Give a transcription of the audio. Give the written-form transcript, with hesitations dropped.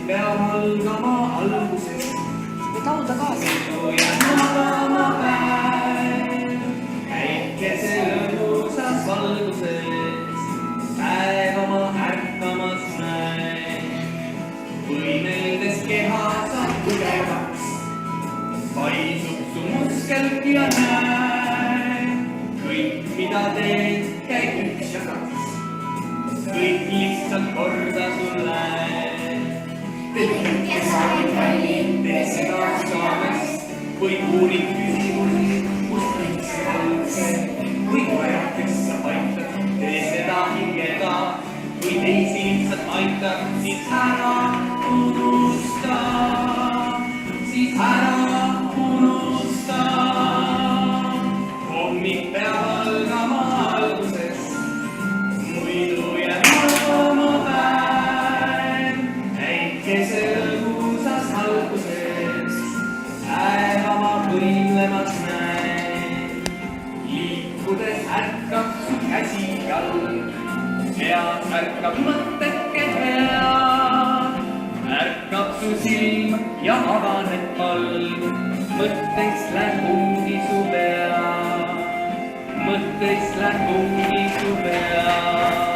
peab algama algusest. Või taluda kaasa. ja magama päev, päikese lõbusas valguses, päev oma ärkamas näeb. võimeldes keha saab tugevaks, paisub su muskel ja näeb. kõik, mida teed, käib üks ja kaks, kõik lihtsalt korda sulle. ja sa olid valmis, tee seda Soomest või uurid küsimusi, kus kõik see algse. või koerad, kes sa aitad, tee seda hingega, kui teisi lihtsalt aitab, siis ära unusta, siis ära unusta. hommik peab algama algusest, muidu jääb magama päev. päikese lõbusas alguses, päev oma võimlemas näeb. liikudes ärkab su käsi jalg, peas ärkab mõtteke hea. ärkab su silm ja avaneb palg, mõtteks läheb ummi su pea, mõtteks läheb ummi su pea.